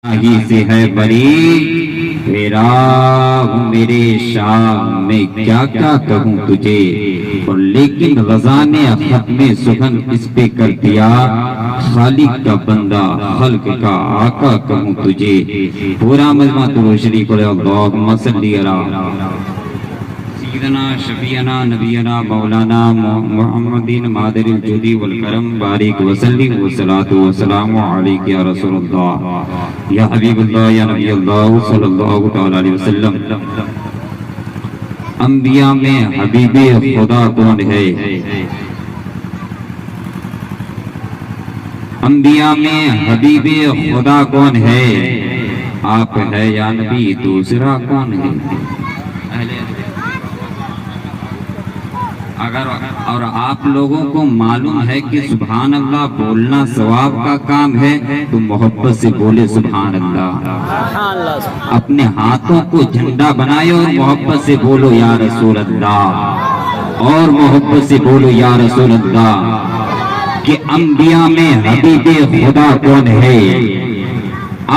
ہی سے ہے بری میرا ہوں میرے شام میں کیا کیا کہوں تجھے، اور لیکن رضا نے ختم سخن اس پہ کر دیا، خالق کا بندہ خلق کا آقا کہوں تجھے۔ پورا مجمع درود شریف پڑھے، اللہم صلی علی سیدنا شفیعنا نبینا مولانا محمدین مادر الجودی والکرم بارک وسلم والصلاة والسلام علیک یا رسول اللہ یا حبیب اللہ یا نبی اللہ صلی اللہ تعالی علیہ وسلم۔ انبیاء میں حبیب خدا کون ہے؟ انبیاء میں حبیب خدا کون ہے؟ آپ ہے یا نبی دوسرا کون ہے؟ اگر اور آپ لوگوں کو معلوم ہے کہ سبحان اللہ بولنا ثواب کا کام ہے تو محبت سے بولے سبحان اللہ۔ اپنے ہاتھوں کو جھنڈا بنائے اور محبت سے بولو یا رسول اللہ، اور محبت سے بولو یا رسول اللہ۔ کہ انبیاء میں حبیب خدا کون ہے؟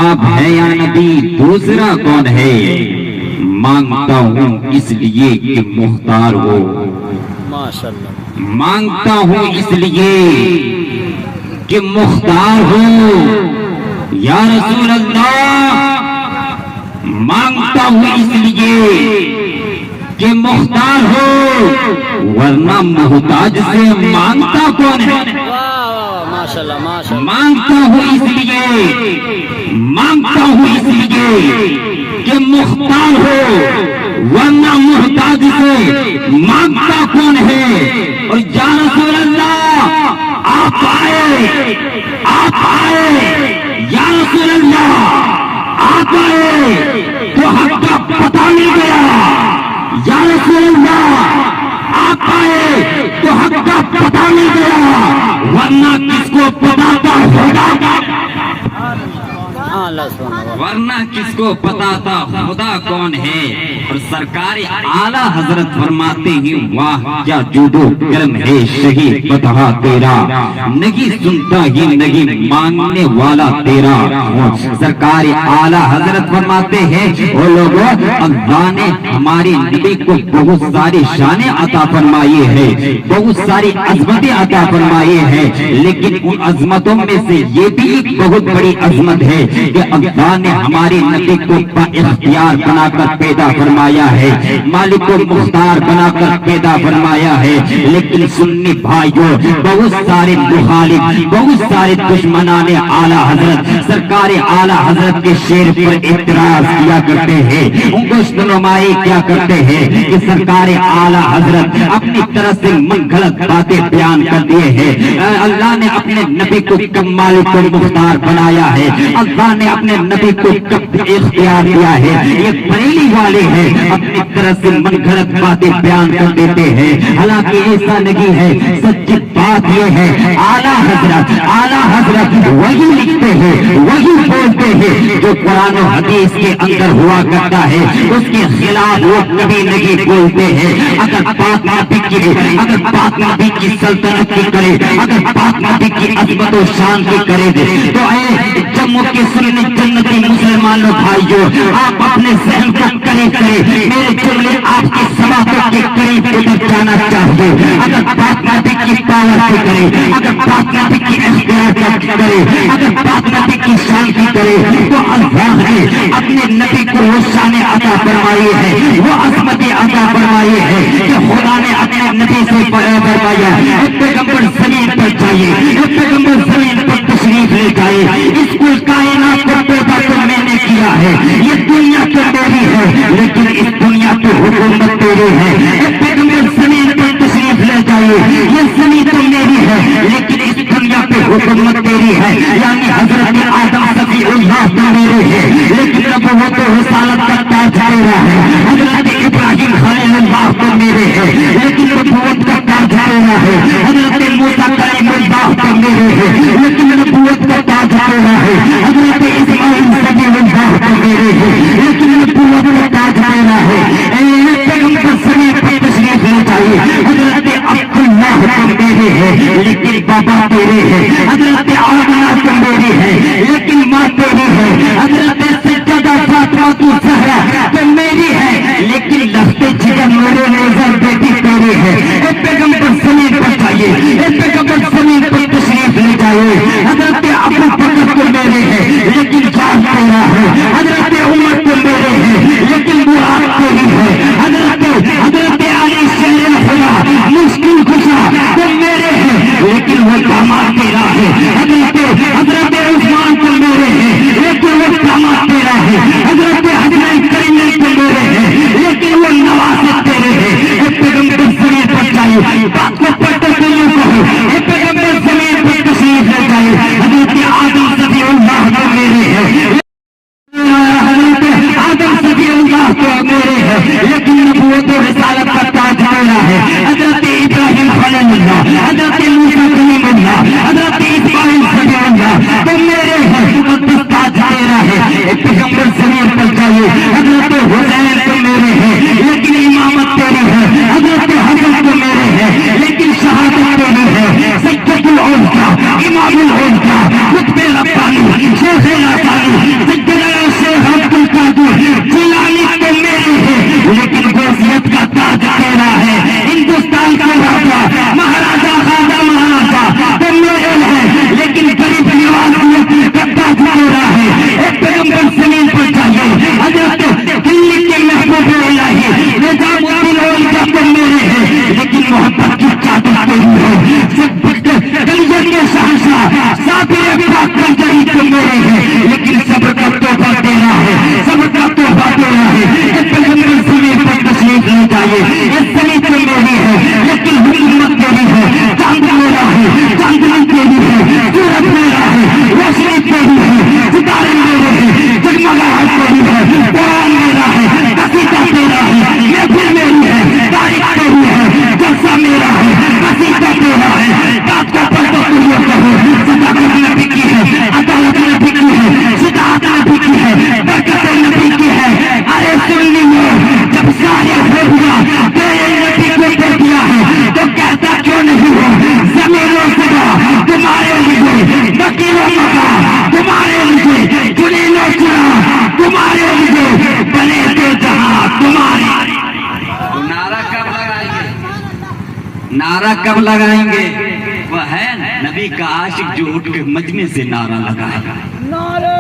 آپ ہے یا نبی دوسرا کون ہے؟ مانگتا ہوں اس لیے کہ مختار ہو، مانگتا ہوں اس لیے کہ مختار ہو یا رسول اللہ، مانگتا ہوں اس لیے کہ مختار ہو، ورنہ محتاج سے مانگتا کون ہے؟ مانگتا ہوں اس لیے، مانگتا ہوں اس لیے کہ مختار ہو، ورنہ محتاج سے مانگتا کون ہے؟ اور یا رسول اللہ آپ آئے، آپ آئے یا رسول اللہ، آپ آئے تو حق کا پتہ نہیں گیا، یا رسول اللہ آپ آئے تو حق کا پتہ نہیں گیا، ورنہ کس کو پتہ تھا خدا کا، ورنہ کس کو پتا تھا خدا کون ہے؟ اور سرکار اعلیٰ حضرت فرماتے ہیں واہ کیا جود و کرم ہے شہید بتہا تیرا، نہیں سنتا ہی نہیں مانگنے والا تیرا۔ سرکار اعلیٰ حضرت فرماتے ہیں وہ لوگوں، اللہ نے ہمارے نبی کو بہت ساری شانیں عطا فرمائی ہے، بہت ساری عظمتیں عطا فرمائی ہے، لیکن ان عظمتوں میں سے یہ بھی ایک بہت بڑی عظمت ہے کہ اللہ نے ہمارے نبی کو اختیار بنا کر پیدا فرمایا ہے، مالک و مختار بنا کر پیدا فرمایا ہے۔ لیکن سنی بھائیوں، بہت سارے مخالف، بہت سارے دشمنان اعلیٰ حضرت سرکار اعلیٰ حضرت کے شعر پر اعتراض کیا کرتے ہیں، ان کو نمائی کیا کرتے ہیں کہ سرکار اعلیٰ حضرت اپنی طرف سے من گھڑت باتیں بیان کر دیے ہیں۔ اللہ نے اپنے نبی کو کب مالک و مختار بنایا ہے، اللہ نے اپنے نبی کو کب اختیار دیا ہے؟ یہ بریلی والے ہیں، اپنی طرف سے من گھڑت باتیں بیان کر دیتے ہیں، حالانکہ ایسا نہیں ہے۔ سچی بات یہ ہے اعلیٰ حضرت وہی لکھتے ہیں، وہی بولتے ہیں جو قرآن و حدیث کے اندر ہوا کرتا ہے، اس کے خلاف وہ کبھی نہیں بولتے ہیں۔ اگر بات نبی کی سلطنت کی کرے، اگر بات نبی کی عظمت و شان کی کرے تو اے جموں کے سنی جنتی مسلمانوں بھائیوں، آپ اپنے ذہن کو قریب کریں، میرے جملے آپ کی سماعتوں کے قریب اتر جانا چاہیے۔ اگر بات نبی کی پاور کی کرے، اگر بات نبی کی اختیار کی کرے، اگر بات نبی کی شان کی کرے تو اللہ نے اپنے نبی کو وہ شان عطا فرمائی ہے، وہ عظمت عطا فرمائی ہے کہ خدا نے اپنے نبی سے فرمایا پیغمبر زمین پر جائیے، پیغمبر زمین پر تشریف لے جائے، اس کل کائنات کو پیدا تو میں نے کیا ہے، یہ دنیا تو میری ہے لیکن اس دنیا کی حکومت تیری ہے۔ پیغمبر زمین پر تشریف لے جائے، یہ زمین تو میری ہے لیکن اس دنیا کی حکومت تیری ہے۔ یعنی حضرت آدم صفی اللہ تو میرے ہے لیکن نبوت و رسالت کا تاج میرا ہے۔ حضرت ابراہیم خلیل اللہ تو میرے ہے لیکن نبوت کا تاج میرا ہے۔ حضرت موسیٰ کلیم اللہ تو میرے ہے لیکن نبوت کا تاج میرا ہے۔ حضرت اسماعیل صفی اللہ تو میرے ہے لیکن نبوت کا تاج میرا ہے۔ پیغمبر زمین پر تشریف لے جائیے، حضرت عبداللہ تو میرے ہے لیکن بابا تیرے ہے۔ حضرت آمنہ تو میری ہے لیکن ماں تیری ہے۔ حضرت نعرہ کب لگائیں گے؟ وہ ہے نبی کا عاشق جو اٹھ کے مجمع سے نعرہ لگائے گا، نعرہ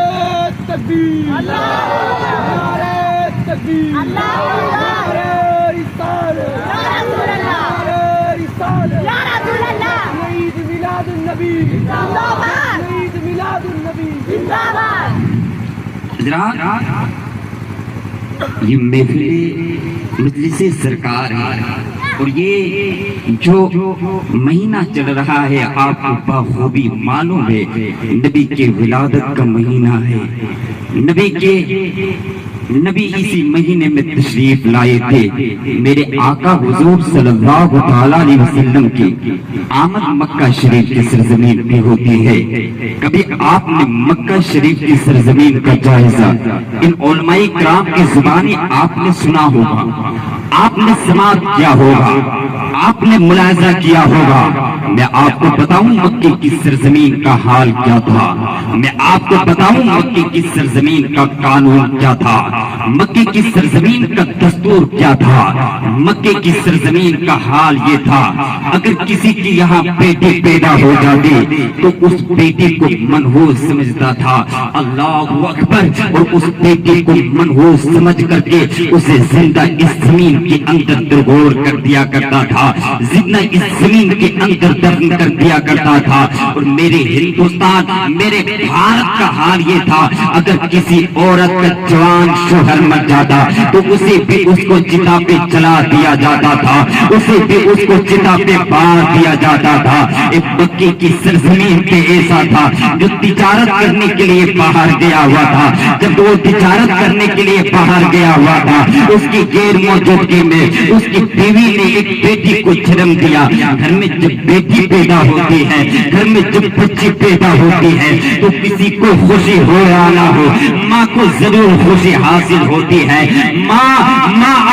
تکبیر، نعرہ تکبیر، نعرہ رسالت، نعرہ رسالت، عید میلاد النبی، عید میلاد النبی۔ حضرات یہ محفل مجلس سرکار ہے اور یہ جو مہینہ چل رہا ہے آپ کو بخوبی معلوم ہے نبی کے ولادت کا مہینہ ہے۔ نبی اسی مہینے میں تشریف لائے تھے۔ میرے آقا حضور صلی اللہ تعالیٰ علیہ وسلم کی آمد مکہ شریف کی سرزمین پہ ہوتی ہے۔ کبھی آپ نے مکہ شریف کی سرزمین کا جائزہ ان علماء کرام کی زبانی آپ نے سنا ہوگا، آپ نے سماعت کیا ہوگا، آپ نے ملاحظہ کیا ہوگا۔ میں آپ کو بتاؤں مکے کی سرزمین کا حال کیا تھا، میں آپ کو بتاؤں مکے کی سرزمین کا قانون کیا تھا، مکے کی سرزمین کا دستور کیا تھا۔ مکے کی سرزمین کا حال یہ تھا، اگر کسی کی یہاں بیٹی پیدا ہو جاتی تو اس بیٹی کو منحوس سمجھتا تھا، اللہ اکبر، اور اس بیٹی کو منحوس سمجھ کر کے اسے زندہ اس زمین کے اندر درگور کر دیا کرتا تھا، زندہ اس زمین کے اندر دفن کر دیا کرتا تھا۔ اور میرے ہندوستان، میرے بھارت کا حال یہ تھا، اگر کسی عورت کا جوان شوہر مر جاتا تو اسے بھی اس کو چتا پہ چلا دیا جاتا تھا، اسے بھی اس کو چتا پہ بار دیا جاتا تھا۔ ایک مکے کی سرزمین پہ ایسا تھا جو تجارت کرنے کے لیے باہر گیا ہوا تھا، جب وہ تجارت کرنے کے لیے باہر گیا ہوا تھا اس کی غیر موجودگی میں اس کی بیوی نے ایک بیٹی کو جنم دیا۔ گھر میں جب بیٹی پیدا ہوتی ہے، گھر میں جب بچی پیدا ہوتی ہے تو کسی کو خوشی ہو یا نہ ہو، ماں کو ضرور خوشی حاصل ہوتی ہے۔ ماں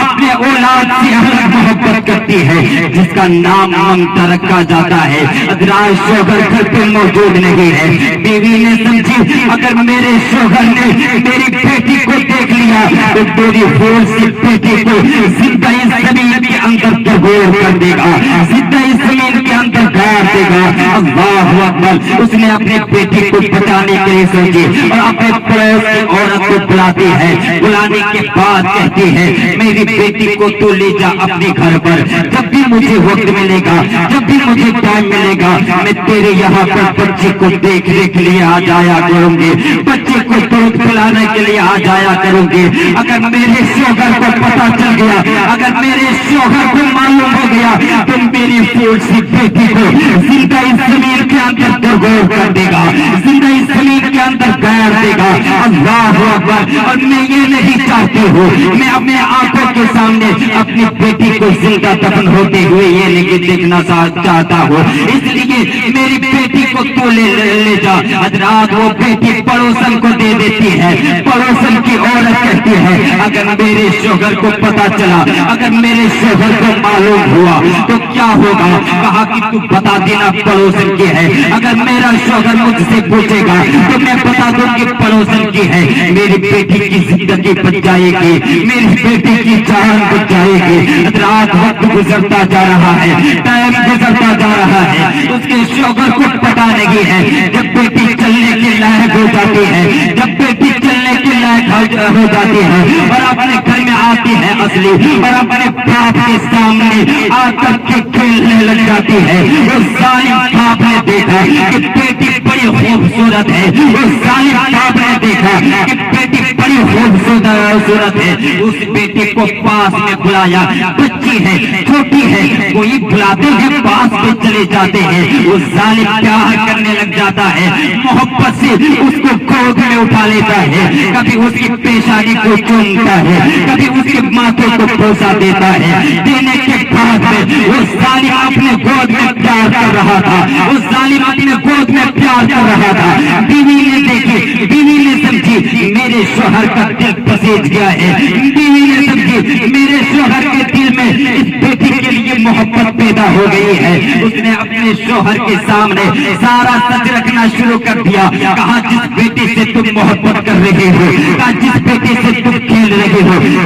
اپنے اولاد سے الگ محبت کرتی ہے، جس کا نام ممتا رکھا جاتا ہے۔ اگر آج شوہر گھر پہ موجود نہیں ہے، بیوی نے سمجھی اگر میرے شوہر نے میری بیٹی کو دیکھ لیا تو میری پھول سی بیٹی کو زندہ اس زمین کے اندر درگور کر دے گا، زندہ اس زمین کے اندر گاڑ دے گا۔ اللہ اکبر، اس نے اپنے بیٹی کو بچانے کے لیے سوچی اور اپنے پڑوس کی عورت کو بلاتی ہے، بلانے کے بعد کہتی ہے میری بیٹی کو تو لے جا اپنے گھر پر، جب بھی مجھے وقت ملے گا، جب بھی مجھے ٹائم ملے گا میں تیرے یہاں پر بچے کو دیکھنے کے لیے آ جایا کروں گی، بچے کو دودھ پلانے کے لیے آ جایا کروں گی۔ اگر میرے شوہر کو پتا چل گیا، اگر میرے شوہر کو معلوم ہو گیا تو میری پھول سی بیٹی کو زندہ اس زمین کے اندر درگور کر دے گا، زندہ اس زمین کے اندر گاڑ دے گا۔ اللہ اکبر، اور میں یہ نہیں چاہتی ہوں میں اپنے آنکھوں کے سامنے اپنی بیٹی کو زندہ دفن ہوتے ہوئے یہ نہیں دیکھنا چاہتا ہوں، اس لیے میری بیٹی کو تو لے جا۔ حضرات وہ بیٹی پڑوسن کو دے دیتی ہے، پڑوسن کی عورت کہتی ہے اگر میرے شوہر کو پتا چلا، اگر میرے شوہر کو معلوم ہوا تو کیا ہوگا؟ کہا کہ تو بتا دینا پڑوسن کی ہے، اگر میرا شوہر مجھ سے پوچھے گا تو میں بتا دوں کہ پڑوسن کی ہے، میری بیٹی کی زندگی بچ جائے گی، میری بیٹی کی جان بچ جائے گی۔ رات وقت گزرتا جا رہا ہے، ٹائم گزرتا جا رہا ہے، اس کے شوہر کو پتا نہیں ہے۔ جب بیٹی چلنے کے لائق ہو جاتی ہے، جب بیٹی چلنے کے لائق ہو جاتی ہے اور اپنے گھر میں آتی ہے اصلی اور اپنے باپ کے سامنے آ کر کے کھیلنے لگ جاتی ہے، اس ظالم باپ نے دیکھا کہ بیٹی بڑی خوبصورت ہے، اس ظالم باپ نے دیکھا کہ بیٹی بڑی خوبصورت ہے، اس بیٹی کو پاس میں بلایا، بچی ہے، چھوٹی ہے، کوئی بلاتے ہیں پاس میں چلے جاتے ہیں، اس ظالم پیار کرنے لگ جاتا ہے، محبت سے اس کو گود میں اٹھا لیتا ہے، کبھی اس کی پیشانی کو چومتا ہے، کبھی اس کے ماتھے کو بوسا دیتا ہے۔ دینے کے بعد میں وہ ظالم اپنے گود میں پیار کر رہا تھا، وہ ظالم اپنے گود میں پیار کر رہا تھا۔ بیوی نے دیکھی، بیوی نے سمجھی میرے شوہر کا دل پسیج گیا ہے، بیوی نے سمجھی میرے شوہر کے دل میں اس بیٹی کے لیے محبت پیدا ہو گئی ہے۔ اس نے اپنے شوہر کے سامنے سارا سچ رکھنا شروع کر دیا، کہا جس بیٹی سے تم محبت کر رہے ہو، کہا جس بیٹی سے تم کھیل رہے ہو،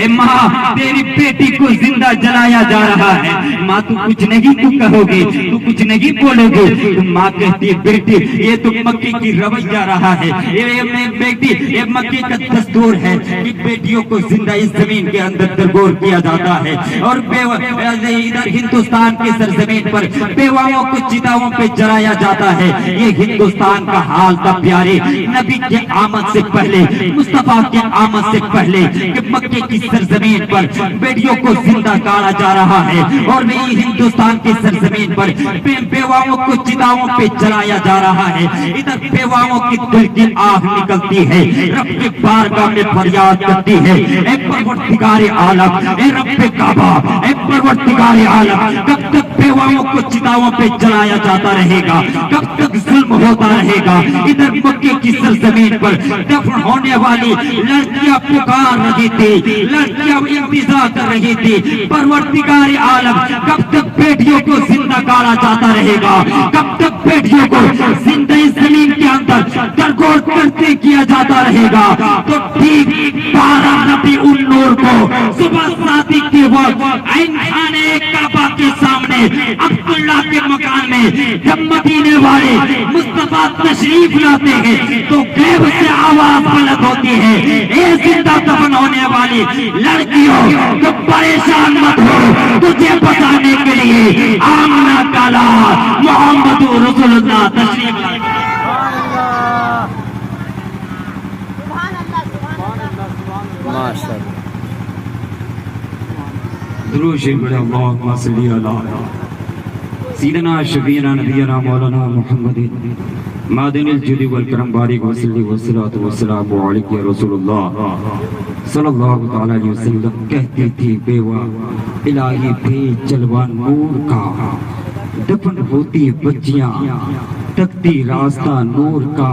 اے ماں تیری بیٹی کو زندہ جلایا جا رہا ہے. ماں تو کچھ نہیں تو کہو گے, تو کچھ نہیں بولو گے. تو ماں کہتی ہے بیٹی یہ تو مکے کی رویہ رہا ہے, یہ بیٹی یہ مکے کا دستور ہے کہ بیٹیوں کو زندہ اس زمین کے اندر درگور کیا جاتا ہے. اور ادھر ہندوستان کی سرزمین پر بیواؤں کو چتاؤں پہ جلایا جاتا ہے. یہ ہندوستان کا حال تھا پیارے نبی کے آمد سے پہلے, مصطفیٰ کے آمد سے پہلے, کہ مکے کی سرزمین پر بیٹیوں کو زندہ کاٹا جا رہا ہے. اور نہیں ہندوستان کی سرزمین پر بیواؤں کو چتاؤں پہ جلایا جا رہا ہے. ادھر بیواؤں کی دل کی آہ نکلتی ہے, رب کے بارگاہ میں فریاد کرتی ہے اے پروردگار عالم, اے رب کعبہ, اے پروردگار عالم, کب تک بیواؤں کو چتاؤں پہ جلایا جاتا رہے گا, کب تک ظلم ہوتا رہے گا. ادھر مکے کی سرزمین پر دفن ہونے والی لڑکیاں پکار رہی تھی, لڑکیاں انتظار کر رہی تھی. پروردگار عالم کب تک بیٹیوں کو زندہ کاٹا جاتا رہے گا, کب تک بیٹیوں کو زندہ زمین کے اندر درگور کرتے کیا جاتا رہے گا. تو ٹھیک 12 ربیع النور کو صبح شادی کے وقت عین خانے کعبہ کے سامنے عبداللہ کے مکان میں جب مدینے والے مصطفیٰ تشریف لاتے ہیں تو غیب سے آواز بلند ہوتی ہے اے زندہ دفن ہونے والی لڑکیوں تو پریشان مت ہو, تجھے بچانے کے لیے آمنہ کا لال محمد رسول اللہ تشریف لاتے ہیں. درود شریف پڑھیں اللہم صلی علی سیدنا شفیعنا نبینا مولانا محمد معدن الجود والکرم بارک وصلی والصلاة والسلام علیک یا رسول اللہ صلی اللہ تعالی علیہ وسلم. کہتی تھی بیوہ الہی بھیج جلوہ نور کا, دفن ہوتی بچیاں تکتی راستہ نور کا.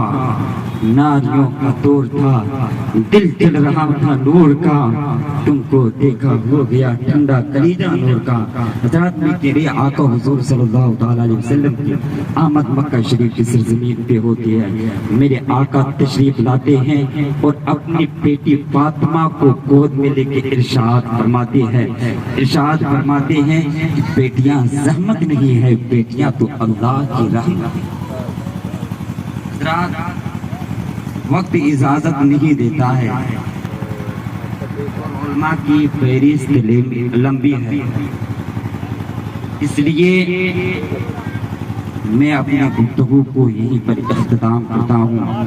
ناریوں کا دور تھا, دل چل رہا تھا نور کا, تم کو دیکھا ہو گیا ٹھنڈا کلیجہ نور کا. حضرات میں تیرے آقا حضور صلی اللہ تعالی علیہ وسلم کی آمد مکہ شریف کی سرزمین پہ ہوتی ہے. میرے آقا تشریف لاتے ہیں اور اپنی بیٹی فاطمہ کو گود میں لے کے ارشاد فرماتے ہیں, ارشاد فرماتے ہیں کہ بیٹیاں زحمت نہیں ہے, بیٹیاں تو اللہ کی رحمت. حضرات وقت اجازت نہیں دیتا ہے, علماء کی فہرست لمبی ہے, اس لیے میں اپنی گفتگو کو یہیں پر اختتام کرتا ہوں.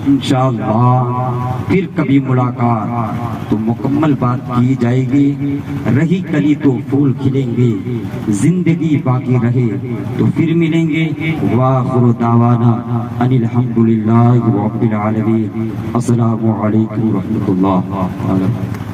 انشاءاللہ پھر کبھی ملاقات تو مکمل بات کی جائے گی. رہی کلی تو پھول کھلیں گے, زندگی باقی رہے تو پھر ملیں گے. وآخر دعوانا ان الحمدللہ رب العالمین. السلام علیکم ورحمۃ اللہ.